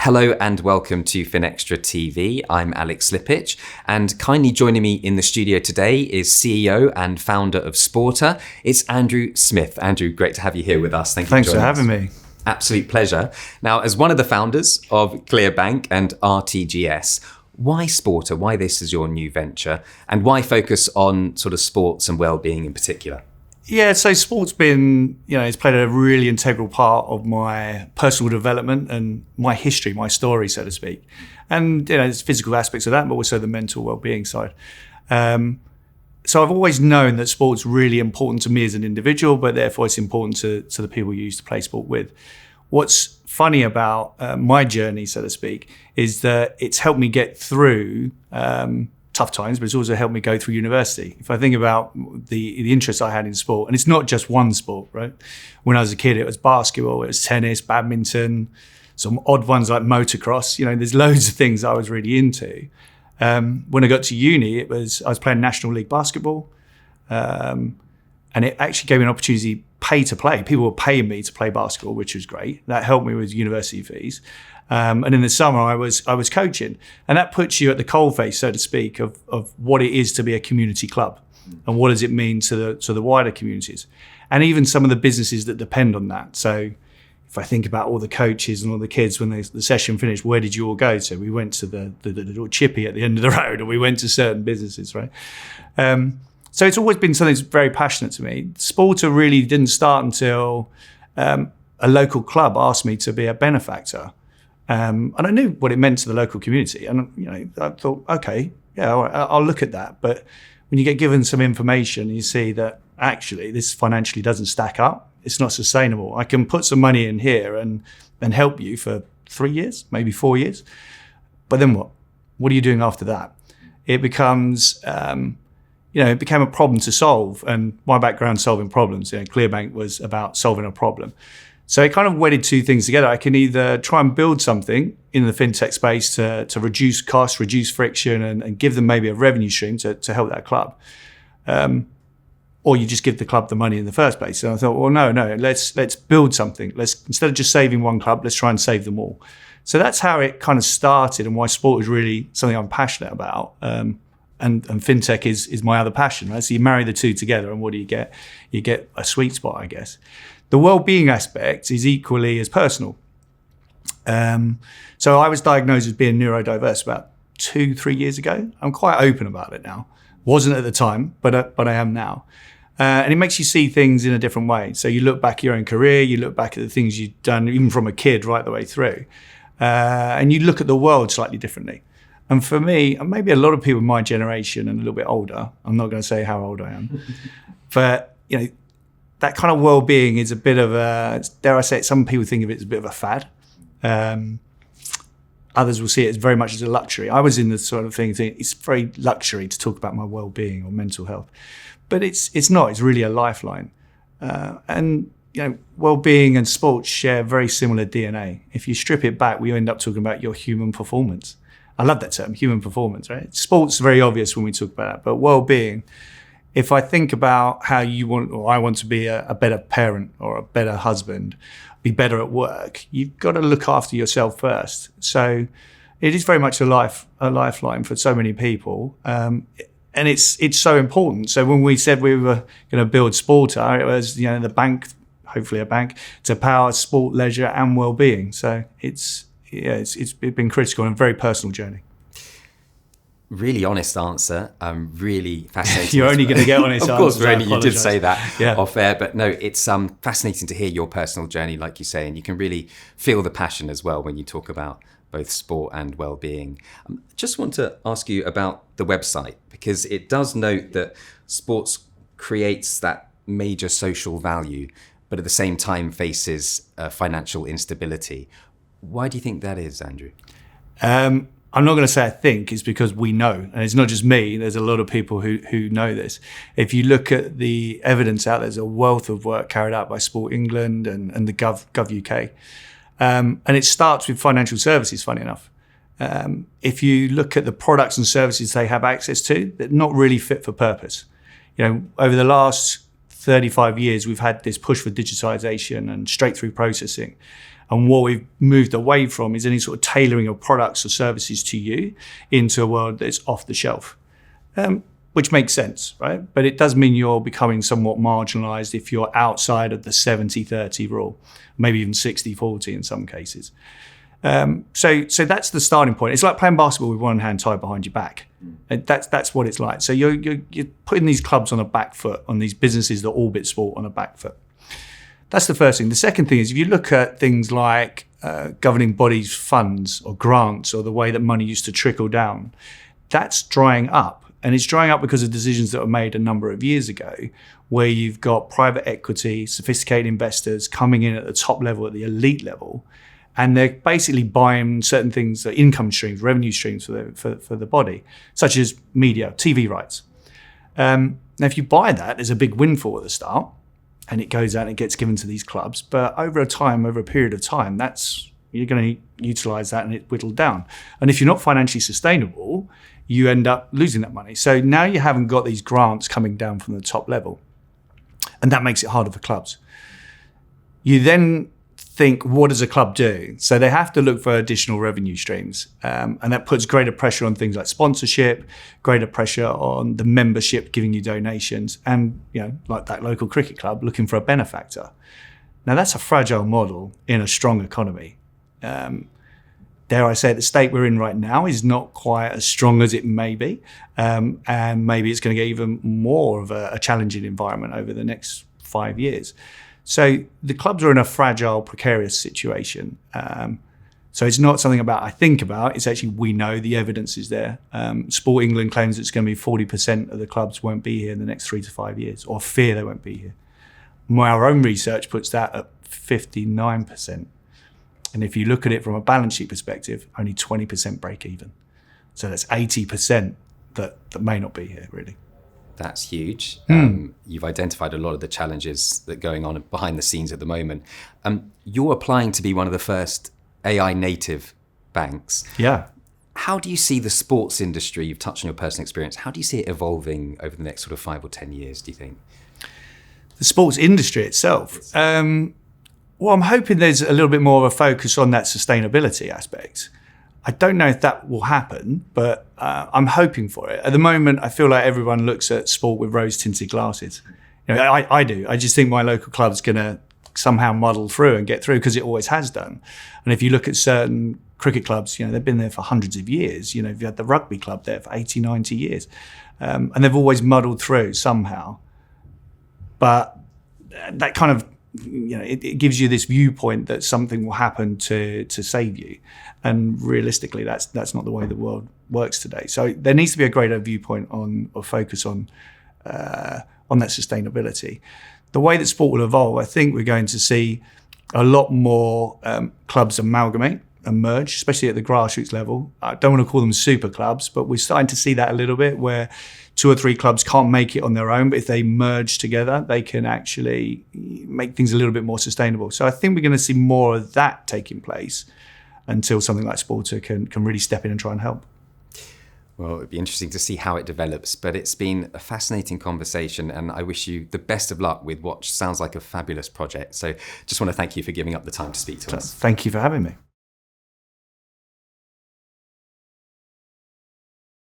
Hello and welcome to FinextraTV. I'm Alex Lipich, and kindly joining me in the studio today is CEO and founder of Sporta. It's Andrew Smith. Andrew, great to have you here with us. Thanks for having me. Absolute pleasure. Now, as one of the founders of ClearBank and RTGS, why Sporta? Why this is your new venture? And why focus on sort of sports and well-being in particular? Yeah, so sport's been, it's played a really integral part of my personal development and my history, my story, so to speak. And, there's physical aspects of that, but also the mental well-being side. So I've always known that sport's really important to me as an individual, but therefore it's important to the people you used to play sport with. What's funny about my journey, so to speak, is that it's helped me get through tough times, but it's also helped me go through university. If I think about the interest I had in sport, and it's not just one sport, right? When I was a kid, it was basketball, it was tennis, badminton, some odd ones like motocross. There's loads of things I was really into. When I got to uni, I was playing National League basketball, and it actually gave me an opportunity pay to play. People were paying me to play basketball, which was great. That helped me with university fees. And in the summer, I was coaching, and that puts you at the coalface, so to speak, of what it is to be a community club, and what does it mean to the wider communities, and even some of the businesses that depend on that. So, if I think about all the coaches and all the kids when the session finished, where did you all go to? We went to the little chippy at the end of the road, or we went to certain businesses, right? So it's always been something that's very passionate to me. Sporta really didn't start until a local club asked me to be a benefactor. And I knew what it meant to the local community. And, I thought, okay, yeah, I'll look at that. But when you get given some information, you see that actually this financially doesn't stack up. It's not sustainable. I can put some money in here and help you for 3 years, maybe 4 years. But then what? What are you doing after that? It becomes, it became a problem to solve. And my background solving problems, ClearBank was about solving a problem. So it kind of wedded two things together. I can either try and build something in the fintech space to reduce costs, reduce friction, and give them maybe a revenue stream to help that club. Or you just give the club the money in the first place. And I thought, well, no, let's build something. Instead of just saving one club, let's try and save them all. So that's how it kind of started, and why sport is really something I'm passionate about. And fintech is my other passion, right? So you marry the two together, and what do you get? You get a sweet spot, I guess. The well-being aspect is equally as personal. So I was diagnosed as being neurodiverse about 2-3 years ago. I'm quite open about it now. Wasn't at the time, but I am now. And it makes you see things in a different way. So you look back at your own career, you look back at the things you've done, even from a kid right the way through, and you look at the world slightly differently. And for me, and maybe a lot of people in my generation and a little bit older, I'm not going to say how old I am, but that kind of well-being is a bit of a, dare I say it, some people think of it as a bit of a fad. Others will see it as very much as a luxury. I was in the sort of thing, it's very luxury to talk about my well-being or mental health. But it's not, it's really a lifeline. And well-being and sports share very similar DNA. If you strip it back, we end up talking about your human performance. I love that term, human performance, right? Sports is very obvious when we talk about that, but well-being, if I think about how you want, or I want to be a better parent or a better husband, be better at work, you've got to look after yourself first. So it is very much a lifeline for so many people. And it's so important. So when we said we were going to build Sporta, it was, the bank, hopefully a bank, to power sport, leisure and well-being. So it's been critical and a very personal journey. Really honest answer. Really fascinating. You're only going to get honest Of course, answers. you did say that off air, but no, it's fascinating to hear your personal journey, like you say, and you can really feel the passion as well when you talk about both sport and well-being. Just want to ask you about the website, because it does note that sports creates that major social value, but at the same time faces financial instability. Why do you think that is, Andrew? I'm not going to say I think, it's because we know. And it's not just me, there's a lot of people who know this. If you look at the evidence out, there's a wealth of work carried out by Sport England and the Gov UK. And it starts with financial services, funny enough. If you look at the products and services they have access to, they're not really fit for purpose. Over the last 35 years, we've had this push for digitization and straight through processing. And what we've moved away from is any sort of tailoring of products or services to you into a world that's off the shelf, which makes sense, right? But it does mean you're becoming somewhat marginalized if you're outside of the 70-30 rule, maybe even 60-40 in some cases. So that's the starting point. It's like playing basketball with one hand tied behind your back. And that's what it's like. So you're putting these clubs on a back foot, on these businesses that orbit sport on a back foot. That's the first thing. The second thing is if you look at things like governing bodies' funds or grants or the way that money used to trickle down, that's drying up. And it's drying up because of decisions that were made a number of years ago, where you've got private equity, sophisticated investors coming in at the top level, at the elite level, and they're basically buying certain things, income streams, revenue streams for the body, such as media, TV rights. Now, if you buy that, there's a big windfall at the start, and it goes out and it gets given to these clubs. But over a period of time, you're going to utilize that and it whittled down. And if you're not financially sustainable, you end up losing that money. So now you haven't got these grants coming down from the top level, and that makes it harder for clubs. You then think, what does a club do? So they have to look for additional revenue streams, and that puts greater pressure on things like sponsorship, greater pressure on the membership giving you donations, and like that local cricket club looking for a benefactor. Now that's a fragile model in a strong economy. Dare I say, the state we're in right now is not quite as strong as it may be, and maybe it's going to get even more of a challenging environment over the next 5 years. So the clubs are in a fragile, precarious situation. So it's not something I think about. It's actually, we know the evidence is there. Sport England claims it's going to be 40% of the clubs won't be here in the next 3 to 5 years, or fear they won't be here. Our own research puts that at 59%. And if you look at it from a balance sheet perspective, only 20% break even. So that's 80% that may not be here, really. That's huge. You've identified a lot of the challenges that are going on behind the scenes at the moment. You're applying to be one of the first AI native banks. Yeah. How do you see the sports industry, you've touched on your personal experience, how do you see it evolving over the next sort of 5 or 10 years, do you think? The sports industry itself? Well, I'm hoping there's a little bit more of a focus on that sustainability aspect. I don't know if that will happen, but I'm hoping for it. At the moment, I feel like everyone looks at sport with rose-tinted glasses. I do. I just think my local club's going to somehow muddle through and get through, because it always has done. And if you look at certain cricket clubs, they've been there for hundreds of years. You've had the rugby club there for 80, 90 years. And they've always muddled through somehow. But that kind of, it gives you this viewpoint that something will happen to save you. And realistically, that's not the way the world works today. So there needs to be a greater viewpoint or focus on that sustainability. The way that sport will evolve, I think we're going to see a lot more clubs amalgamate and merge, especially at the grassroots level. I don't want to call them super clubs, but we're starting to see that a little bit, where 2 or 3 clubs can't make it on their own, but if they merge together, they can actually make things a little bit more sustainable. So I think we're going to see more of that taking place until something like Sporta can really step in and try and help. Well, it'd be interesting to see how it develops, but it's been a fascinating conversation, and I wish you the best of luck with what sounds like a fabulous project. So just want to thank you for giving up the time to speak to us. Thank you for having me.